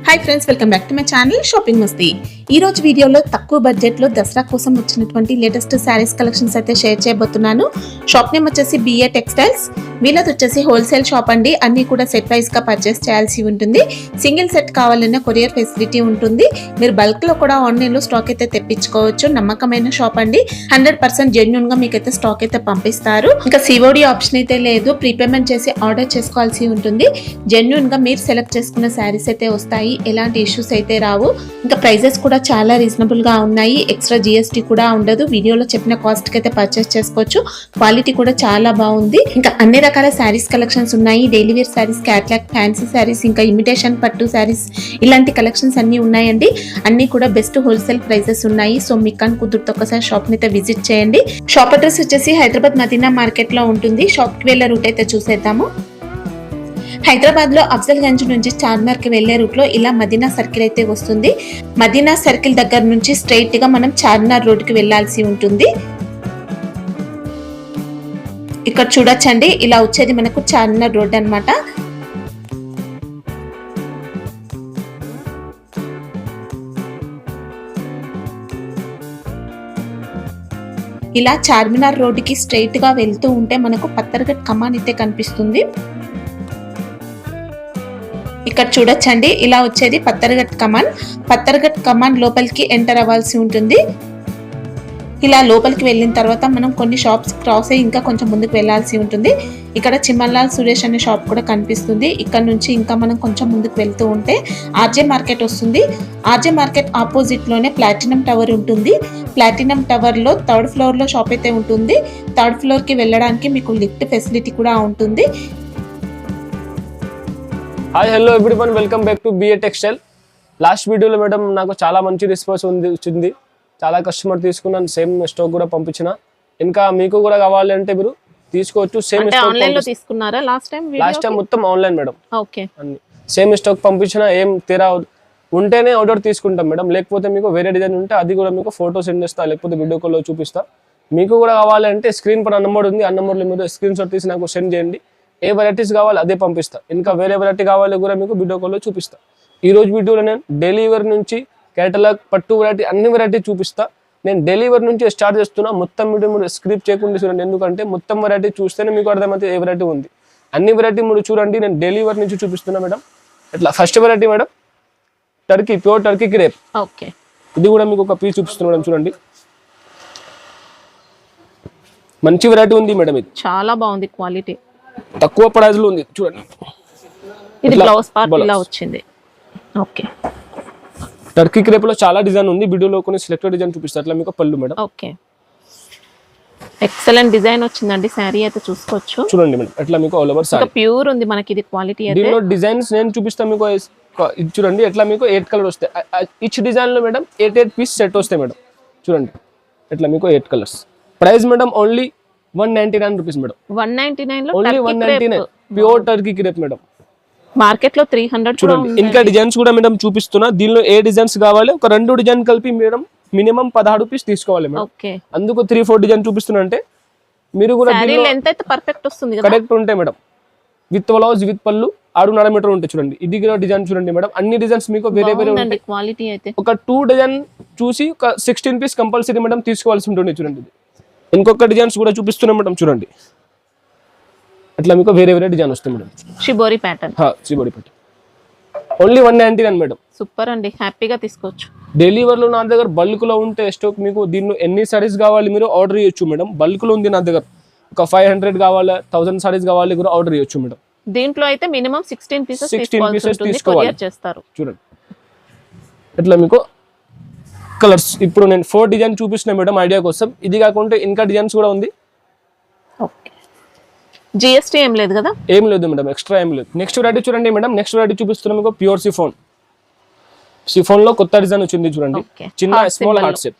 Hi friends, welcome back to my channel shopping మస్తీ. ఈ రోజు వీడియోలో తక్కువ బడ్జెట్లో దసరా కోసం వచ్చినటువంటి లేటెస్ట్ శారీస్ కలెక్షన్స్ అయితే షేర్ చేయబోతున్నాను. షాప్ నేమ్ వచ్చేసి బిఏ టెక్స్టైల్స్. వీళ్ళది వచ్చేసి హోల్సేల్ షాప్ అండి. అన్ని కూడా సెట్ వైజ్ గా పర్చేస్ చేయాల్సి ఉంటుంది. సింగిల్ సెట్ కావాలన్నా కొరియర్ ఫెసిలిటీ ఉంటుంది. మీరు బల్క్ లో కూడా ఆన్లైన్ లో స్టాక్ అయితే తెప్పించుకోవచ్చు. నమ్మకమైన షాప్ అండి. 100% జెన్యూన్ గా మీకైతే స్టాక్ అయితే పంపిస్తారు. ఇంకా సిఓడి ఆప్షన్ అయితే లేదు. ప్రీపేమెంట్ చేసి ఆర్డర్ చేసుకోవాల్సి ఉంటుంది. జెన్యూన్ గా మీరు సెలెక్ట్ చేసుకున్న శారీస్ అయితే వస్తాయి. ఎలాంటి ఇష్యూస్ అయితే రావు. ఇంకా ప్రైజెస్ కూడా చాలా రీజనబుల్ గా ఉన్నాయి. ఎక్స్ట్రా జిఎస్టీ కూడా ఉండదు. వీడియోలో చెప్పిన కాస్ట్ కి అయితే పర్చేస్ చేసుకోవచ్చు. క్వాలిటీ కూడా చాలా బాగుంది. ఇంకా అన్ని రకాల శారీస్ కలెక్షన్స్ ఉన్నాయి. Daily wear saris, catalogue, fancy saris, ఇంకా ఇమిటేషన్ పట్టు శారీస్, ఇలాంటి కలెక్షన్స్ అన్ని ఉన్నాయండి. అన్ని కూడా బెస్ట్ హోల్సేల్ ప్రైజెస్ ఉన్నాయి. సో మీకు కానీ కుదురుతో ఒకసారి షాప్ ని అయితే విజిట్ చేయండి. షాప్ అడ్రస్ వచ్చేసి హైదరాబాద్ మదీనా మార్కెట్ లో ఉంటుంది. షాప్ కి వెళ్ళే రూట్ అయితే చూసేద్దాము. హైదరాబాద్ లో అఫ్జల్ గంజ్ నుంచి చార్మినార్ కి వెళ్లే రూట్ లో ఇలా మదీనా సర్కిల్ అయితే వస్తుంది. మదీనా సర్కిల్ దగ్గర నుంచి స్ట్రైట్ గా మనం చార్మినార్ రోడ్ కి వెళ్లాల్సి ఉంటుంది. ఇక్కడ చూడొచ్చండి, ఇలా వచ్చేది మనకు చార్మినార్ రోడ్ అన్నమాట. ఇలా చార్మినార్ రోడ్ కి స్ట్రైట్ గా వెళ్తూ ఉంటే మనకు పత్తర్ఘట్ కమాన్ అయితే కనిపిస్తుంది. ఇక్కడ చూడొచ్చండి, ఇలా వచ్చేది పత్తర్ఘట్ కమాన్. పత్తర్ఘట్ కమాన్ లోపలికి ఎంటర్ అవ్వాల్సి ఉంటుంది. ఇలా లోపలికి వెళ్ళిన తర్వాత మనం కొన్ని షాప్స్ క్రాస్ అయ్యి ఇంకా కొంచెం ముందుకు వెళ్లాల్సి ఉంటుంది. ఇక్కడ చిమ్మన్లాల్ సురేష్ అనే షాప్ కూడా కనిపిస్తుంది. ఇక్కడ నుంచి ఇంకా మనం కొంచెం ముందుకు వెళ్తూ ఉంటే ఆర్జే మార్కెట్ వస్తుంది. ఆర్జే మార్కెట్ ఆపోజిట్ లోనే ప్లాటినం టవర్ ఉంటుంది. ప్లాటినం టవర్ లో 3rd ఫ్లోర్ లో షాప్ అయితే ఉంటుంది. 3rd ఫ్లోర్ కి వెళ్ళడానికి మీకు లిఫ్ట్ ఫెసిలిటీ కూడా ఉంటుంది. Hi hello everyone, welcome back to BA textile. Last వీడియోలో మేడం నాకు చాలా మంచి రెస్పాన్స్ వచ్చింది. చాలా కస్టమర్ తీసుకున్నాను. సేమ్ స్టాక్ కూడా పంపించిన. ఇంకా మీకు కూడా కావాలి అంటే మీరు తీసుకోవచ్చు. సేమ్ లాస్ట్ టైం మొత్తం ఆన్లైన్ మేడం. సేమ్ స్టాక్ పంపించిన. ఏం తేడా ఉంటేనే ఆర్డర్ తీసుకుంటాం మేడం. లేకపోతే మీకు వేరే డిజైన్ ఉంటే అది కూడా మీకు ఫోటో సెండ్ చేస్తా, లేకపోతే వీడియో కాల్లో చూపిస్తా. మీకు కూడా కావాలంటే స్క్రీన్ పైన నెంబర్ ఉంది. ఆ నెంబర్లో మీరు స్క్రీన్ షాట్ తీసి నాకు సెండ్ చేయండి. ఏ వెరైటీస్ కావాలి అదే పంపిస్తా. ఇంకా వేరే వెరైటీ కావాలి కూడా మీకు వీడియో కాల్లో చూపిస్తా. ఈ రోజు వీడియోలో నేను డెలివర్ నుంచి కేటలాగ్, పట్టు వెరైటీ, అన్ని వెరైటీ చూపిస్తా. నేను డెలివర్ నుంచి స్టార్ట్ చేస్తున్నా. మొత్తం వీడియో మీరు స్క్రిప్ట్ చేయకుండా చూడండి. ఎందుకంటే మొత్తం వెరైటీ చూస్తేనే మీకు అర్థమైతే ఏ వెరైటీ ఉంది. అన్ని వెరైటీ మీరు చూడండి. నేను డెలివర్ నుంచి చూపిస్తున్నా మేడం. ఇట్లా first variety madam Turkey, pure Turkey crepe. ఇది కూడా మీకు ఒక పీస్ చూపిస్తున్నా మేడం. చూడండి, మంచి వెరైటీ ఉంది మేడం. ఇది చాలా బాగుంది. క్వాలిటీ తక్కువ ప్రైస్ లో ఉంది. చూడండి, ఇది బ్లౌజ్ పార్ట్ ఇలా వచ్చింది. ఓకే, టర్కీ క్రేప్ లో చాలా డిజైన్ ఉంది. వీడియోలో కొన్ని సెలెక్టెడ్ డిజైన్ చూపిస్తారు. అట్లా మీకు పళ్ళు మేడం. ఓకే, ఎక్సలెంట్ డిజైన్ వచ్చిందండి. సారీ అయితే చూసుకోవచ్చు. చూడండి మేడం, అట్లా మీకు ఆల్ ఓవర్ సారీ ప్యూర్ ఉంది మనకి. ఇది క్వాలిటీ అయితే దీనిలో డిజైన్స్ నేను చూపిస్తాను మీకు. ఇది చూడండి, ఎట్లా మీకు 8 కలర్ వస్తాయి. ఈచ్ డిజైన్ లో మేడం 8 పీస్ సెట్ వస్తాయి మేడం. చూడండి, ఎట్లా మీకు 8 colours. Price madam only 199 rupees madam. 199 లో only 199 pure Turkey crepe madam. Market లో 300 చూడండి. ఇంకా డిజైన్స్ కూడా మేడం చూపిస్తున్నా. దీనిలో ఏ డిజైన్స్ కావాలి, ఒక 2 డిజైన్ కలిపి మేడం మినిమం 16 పీస్ తీసుకోవాలి మేడం. అందుకు 3-4 డిజైన్ చూపిస్తున్నా. అంటే మీరు కూడా పర్ఫెక్ట్ వస్తుంది, కరెక్ట్ ఉంటాయి మేడం. విత్ బ్లౌజ్, విత్ పళ్ళు 6.5 మీటర్ ఉంటాయి. చూడండి, ఇది కూడా డిజైన్ చూడండి మేడం. అన్ని డిజైన్స్ మీకు వేరే వేరే ఉంటాయి. క్వాలిటీ అయితే ఒక 2 డిజైన్ చూసి ఒక 16 పీస్ కంపల్సరీ మేడం తీసుకోవాల్సి ఉంటుంది. చూడండి, ఇంకొక డిజైన్స్ కూడా చూపిస్తున్నా మేడం. చూడండి, అట్లా మీకు వేరే వేరే డిజైన్ వస్తాయి madam. Shibori pattern. Shibori pattern only 199 madam. Super అండి, హ్యాపీగా తీసుకోవచ్చు. డెలివర్ లో నా దగ్గర బల్క్ లో ఉంటే స్టాక్ మీకు దీనిలో ఎన్ని సారీస్ కావాలి మీరు ఆర్డర్ చేయొచ్చు మేడం. బల్క్ లో ఉంది నా దగ్గర. ఒక 500 కావాలి, 1000 సారీస్ కావాలి కూడా ఆర్డర్ చేయొచ్చు మేడం. దీంట్లో అయితే మినిమం 16 పీసెస్ తీసుకోవాలి. చేస్తారు. చూడండి, ఇట్లా మీకు కలర్స్. ఇప్పుడు నేను 4 డిజైన్ చూపిస్తున్నా మేడం ఐడియా కోసం. ఇది కాకుండా ఇంకా డిజైన్స్ కూడా ఉంది. జిఎస్టీ ఏం లేదు కదా? ఏం లేదు మేడం, ఎక్స్ట్రా ఏం లేదు. నెక్స్ట్ వెరైటీ చూడండి మేడం. నెక్స్ట్ వెరైటీ చూపిస్తున్నాం మీకు ప్యూర్ సిఫోన్. సిఫోన్ లో కొత్త డిజైన్ వచ్చింది. చూడండి, చిన్న small heart shape.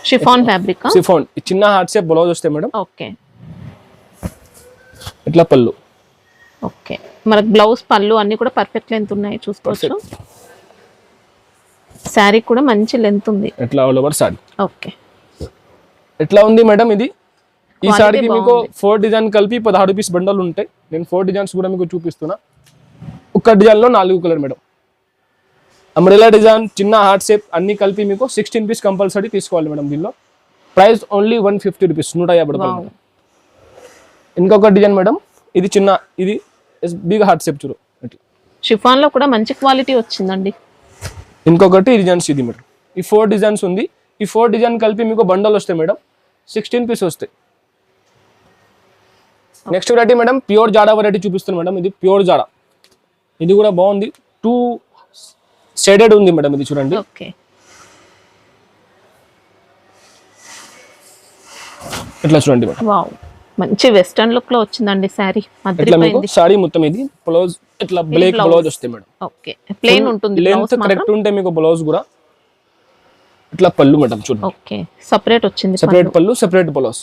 Chiffon fabric. సిఫోన్ చిన్న హార్ట్ షేప్ బ్లౌజ్ వస్తాయి మేడం. ఓకే, ఇట్లా పళ్ళు. ఓకే, మనకు బ్లౌజ్ పళ్ళు అన్ని కూడా పర్ఫెక్ట్ లెంత్ ఉన్నాయి. చూసుకోవచ్చు. సారీ కూడా మంచి లెంత్ ఉంది. ఎట్లా ఆల్ ఓవర్ సారీ. ఓకే, ఎట్లా ఉంది మేడం ఇది? ఈ సారీకి మీకు 4 డిజైన్ కలిపి 16 రూపీస్ బండలు ఉంటాయి. నేను 4 డిజైన్స్ కూడా మీకు చూపిస్తున్నా. ఒక్క డిజైన్ లో 4 కలర్ మేడం. అంబ్రెలా డిజైన్, చిన్న హార్ట్ షేప్ అన్ని కలిపి మీకు 16 పీస్ కంపల్సరీ తీసుకోవాలి మేడం. దీనిలో ప్రైస్ ఓన్లీ 150 రూపీస్, 150 రూపాయలు. ఇంకొక డిజైన్ మేడం, ఇది చిన్న, ఇది బిగ్ హార్ట్ షేప్ చూడు. షిఫాన్ లో కూడా మంచి క్వాలిటీ వచ్చిందండి. ఇంకొకటి డిజైన్స్ ఇది మేడం. ఈ 4 డిజైన్స్ ఉంది. ఈ 4 డిజైన్ కలిపి మీకు బండల్ వస్తాయి మేడం, 16 పీస్ వస్తాయి. నెక్స్ట్ వెరైటీ మేడం, ప్యూర్ జాడా వెరైటీ చూపిస్తాను మేడం. ఇది ప్యూర్ జాడా, ఇది కూడా బాగుంది. 2 షేడెడ్ ఉంది మేడం. ఇది చూడండి. ఓకే, ఇట్లా చూడండి మేడం. వావ్, మంచి వెస్టర్న్ లుక్ లో వచ్చిందండి సారీ. ఇట్లా మీకు సారీ మొత్తం ఇది బ్లౌజ్ ఇట్లా బ్లాక్ బ్లౌజ్ వస్తాయి మేడం. ఓకే, ప్లెయిన్ ఉంటుంది. లెంత్ కరెక్ట్ ఉంటే మీకు బ్లౌజ్ కూడా ఇట్లా పళ్ళు మేడం చూడండి. ఓకే, సెపరేట్ వచ్చింది. సెపరేట్ పళ్ళు, సెపరేట్ బ్లౌజ్.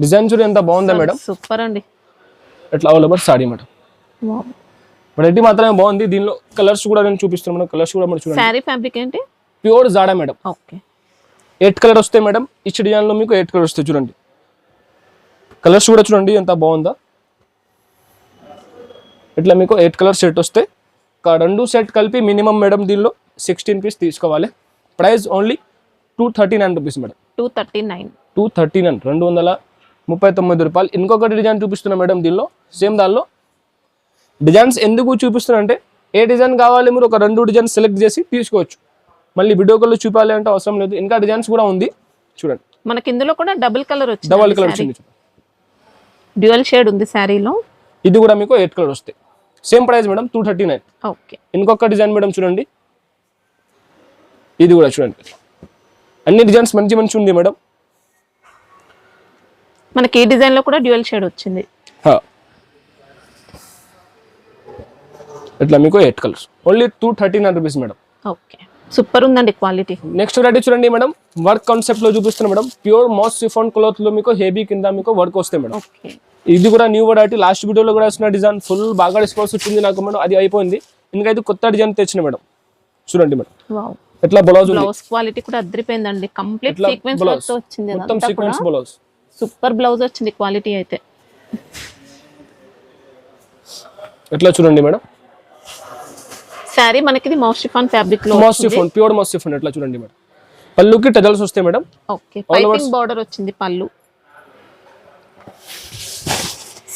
డిజైన్ చూడండి ఎంత బాగుందా మేడం. సూపర్ అండి. ఇట్లా all over sari madam. Wow, variety మాత్రమే బాగుంది. దీనిలో కలర్స్ కూడా నేను చూపిస్తున్నాను మేడం. కలర్స్ కూడా మీరు చూడండి. సారీ ఫ్యాబ్రిక్ ఏంటి? ప్యూర్ జాడా మేడం. ఓకే, 8 కలర్ వస్తాయి మేడం. ఈ డిజైన్ లో మీకు 8 కలర్ వస్తాయి చూడండి. కలర్స్ కూడా చూడండి ఎంత బాగుందా. ఇట్లా మీకు 8 కలర్ సెట్ వస్తాయి. 2 సెట్ కలిపి మినిమం మేడం దీనిలో 16 పీస్ తీసుకోవాలి. Price only 239 rupees madam. 239, 239 రూపాయలు. ఇంకొకటి డిజైన్ చూపిస్తున్నా మేడం. దీనిలో సేమ్ దానిలో డిజైన్స్ ఎందుకు చూపిస్తున్నా అంటే, ఏ డిజైన్ కావాలి మీరు ఒక 2 డిజైన్ సెలెక్ట్ చేసి తీసుకోవచ్చు. మళ్ళీ వీడియో కాల్ చూపాలి అంటే అవసరం లేదు. ఇంకా డిజైన్స్ కూడా ఉంది చూడండి. మనకి ఇందులో కూడా డబుల్ కలర్ వచ్చింది. డబల్ కలర్ వచ్చింది, డ్యూయల్ షేడ్ ఉంది శారీలో. ఇది కూడా మీకు 8 కలర్ వస్తాయి. Same price madam, 239. ఓకే, ఇంకొక డిజైన్ మేడం చూడండి. ఇది కూడా చూడండి. అన్ని డిజైన్స్ మంచి మంచి ఉంది మేడం. మనకి ఈ డిజైన్ లో కూడా డ్యూయల్ షేడ్ వచ్చింది. ఇట్లా మీకు 8 colours, only 239 rupees madam. Okay, super ఉందండి క్వాలిటీ. నెక్స్ట్ వెరైటీ చూడండి మేడం. వర్క్ కాన్సెప్ట్ లో చూపిస్తున్నా madam. Pure mass chiffon cloth లో మీకు హెవీ కింద మీకు వర్క్ వస్తాయి మేడం. ఓకే, ఇది కూడా న్యూ వెరైటీ. లాస్ట్ వీడియోలో కూడా వచ్చిన డిజైన్ ఫుల్ బాగా రెస్పాన్స్ వచ్చింది నాకు మేడం. అది అయిపోయింది. ఇంకైతే కొత్త డిజైన్ తెచ్చిన మేడం. చూడండి మేడం. వావ్, ఎట్లా బ్లౌజ్ బ్లౌజ్ క్వాలిటీ కూడా అద్రిపోయిందండి. కంప్లీట్ సీక్వెన్స్ వర్క్ తో వచ్చింది. మొత్తం సీక్వెన్స్ బ్లౌజ్. సూపర్ బ్లౌజ్ వచ్చింది. క్వాలిటీ అయితే ఎట్లా చూడండి మేడం. సారీ మనకి ఇది మౌస్ షిఫాన్ ఫ్యాబ్రిక్ లో mass chiffon, pure mass chiffon. ఎట్లా చూడండి మేడం. పళ్ళుకి టజల్స్ వస్తాయి మేడం. ఓకే, పైపింగ్ బార్డర్ వచ్చింది పళ్ళు.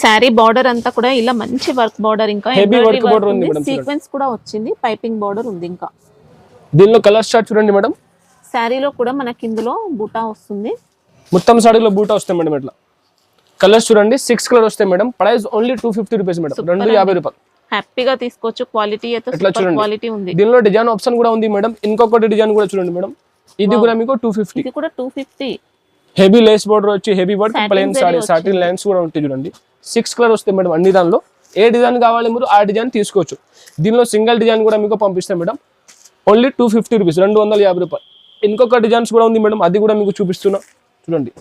సారీ బార్డర్ అంతా కూడా ఇలా మంచి వర్క్ బార్డర్, ఇంకా హెవీ వర్క్ బార్డర్ ఉంది మేడం. సీక్వెన్స్ కూడా వచ్చింది. పైపింగ్ బార్డర్ ఉంది. ఇంకా దీనిలో కలర్ చార్ట్ చూడండి మేడం. సారీలో కూడా మనకి ఇందులో బూటా వస్తుంది. మొత్తం సారీలో బూటా వస్తాయి మేడం. ఇట్లా కలర్స్ చూడండి. 6 కలర్ వస్తాయి madam. Price only 250 rupees madam. 250 రూపాయలు. హ్యాపీగా తీసుకోవచ్చు. క్వాలిటీ అయితే సూపర్ క్వాలిటీ ఉంది. దీనిలో డిజైన్ ఆప్షన్ కూడా ఉంది మేడం. ఇంకొకటి డిజైన్ కూడా చూడండి మేడం. ఇది కూడా మీకు 250. ఇది కూడా 250. హెవీ లేస్ బోర్డర్ వచ్చి heavy work, plain sorry, satin lines కూడా ఉంటాయి చూడండి. 6 కలర్ వస్తాయి మేడం. అన్ని దానిలో ఏ డిజైన్ కావాలి మీరు ఆ డిజైన్ తీసుకోవచ్చు. దీనిలో సింగిల్ డిజైన్ కూడా మీకు పంపిస్తాం మేడం. ఓన్లీ 250 రూపీస్, 250 రూపాయలు. ఇంకొక డిజైన్స్ కూడా ఉంది మేడం. అది కూడా మీకు చూపిస్తున్నా చూడండి.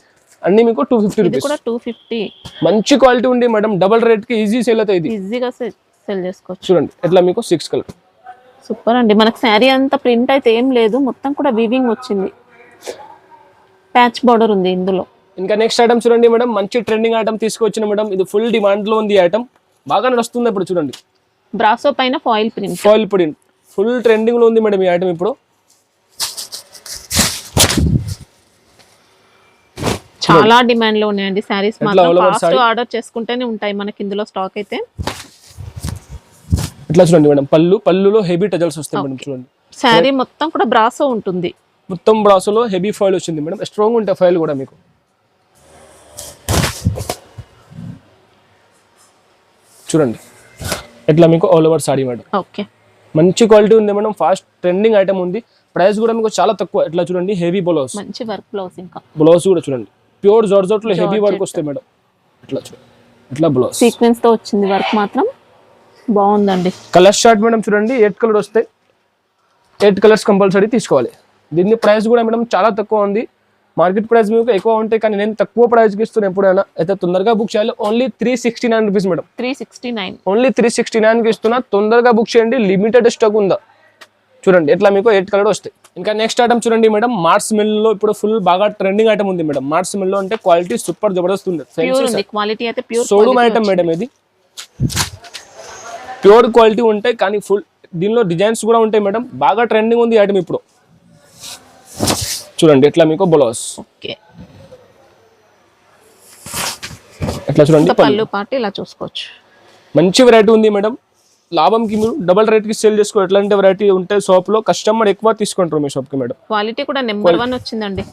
అన్ని మీకు 250 రూపీస్. 250. మంచి క్వాలిటీ ఉంది మేడం. డబల్ రేట్ కి ఈజీ సేల్ అవుతాయి. ఇది ఈజీగా సెల్ చేసుకోవచ్చు. చూడండి. ఎట్లా మీకు 6 కలర్. సూపర్ అండి. మనకు శారీ అంతా ప్రింట్ అయితే ఏం లేదు, మొత్తం కూడా వీవింగ్ వచ్చింది. ప్యాచ్ బార్డర్ ఉంది ఇందులో. ఇంకా నెక్స్ట్ ఐటమ్ చూడండి మేడం. మంచి ట్రెండింగ్ ఐటమ్ తీసుకొచ్చిన మేడం. ఇది ఫుల్ డిమాండ్ లో ఉంది ఐటమ్. బాగా నడుస్తుంది ఇప్పుడు చూడండి. బ్రాసో పైన foil print. Foil print full trending లో ఉంది మేడం ఈ ఐటమ్ ఇప్పుడు. చాలా డిమాండ్ లో ఉన్నాయండి సారీస్. మాత్రం ఫాస్ట్ ఆర్డర్ చేసుకుంటేనే ఉంటాయి మనకి ఇందులో స్టాక్ అయితే. ఇట్లా చూడండి మేడం. పళ్ళులో హెవీ టజల్స్ వస్తాయి మేడం. చూడండి. సారీ మొత్తం కూడా బ్రాసో ఉంటుంది. మొత్తం బ్రాసోలో హెవీ ఫాయిల్ వచ్చింది మేడం. స్ట్రాంగ్ ఉంటాయి ఫాయిల్ కూడా మీకు. చూడండి. ఎట్లా మీకు all over sari madam. Okay, మంచి క్వాలిటీ ఉంది మేడం. ఫాస్ట్ ట్రెండింగ్ ఐటమ్ ఉంది. ప్రైస్ కూడా మీకు చాలా తక్కువ. ఎట్లా చూడండి. హెవీ బ్లౌజ్, మంచి వర్క్ బ్లౌజ్. ఇంకా బ్లౌజ్ కూడా చూడండి. ప్యూర్ జార్జెట్ లో హెవీ వర్క్ వస్తాయి మేడం. ఇట్లా చూడండి. ఇట్లా బ్లౌజ్ సీక్వెన్స్ తో వచ్చింది. వర్క్ మాత్రం బాగుందండి. కలర్ షార్ట్ మేడం చూడండి. 8 కలర్ వస్తాయి. 8 కలర్స్ కంపల్సరీ తీసుకోవాలి. దీని ప్రైస్ కూడా మేడం చాలా తక్కువ ఉంది. మార్కెట్ ప్రైస్ మీకు ఎక్కువ ఉంటాయి, కానీ నేను తక్కువ ప్రైస్కి ఇస్తున్నాను ఎప్పుడైనా. అయితే తొందరగా బుక్ చేయాలి. Only 369 rupees madam. 369. ఓన్లీ 369కి ఇస్తున్నా. తొందరగా బుక్ చేయండి. లిమిటెడ్ స్టాక్ ఉందా చూడండి ఎట్లా మీకు 8 కలర్ వస్తాయి. ఇంకా నెక్స్ట్ ఐటమ్ చూడండి మేడం, మార్స్ మిల్ లో ఇప్పుడు ఫుల్ బాగా ట్రెండింగ్ ఐటమ్ ఉంది మేడం. మార్స్ మిల్ లో అంటే క్వాలిటీ సూపర్ జబర్దస్త్ ఉంది. ప్యూర్ ఉంది క్వాలిటీ అయితే ప్యూర్ షోరూమ్ ఐటమ్ మేడం, ఇది ప్యూర్ క్వాలిటీ ఉంటాయి కానీ ఫుల్ దీనిలో డిజైన్స్ కూడా ఉంటాయి మేడం. బాగా ట్రెండింగ్ ఉంది ఐటమ్ ఇప్పుడు. చూడండి ఎట్లా మీకు బ్లౌజ్ ఓకే, ఎట్లా చూడండి పళ్ళు పాటు ఇలా చూసుకోవచ్చు. మంచి వెరైటీ ఉంది మేడం. లాభంకి మీరు డబల్ రేట్ కి సేల్ చేసుకో. ఎట్లాంటి వెరైటీ ఉంటే షాప్ లో కస్టమర్ ఎక్కువ తీసుకుంటారు మీ షాప్ కి మేడం. క్వాలిటీ కూడా నెంబర్ 1 వచ్చిందండి.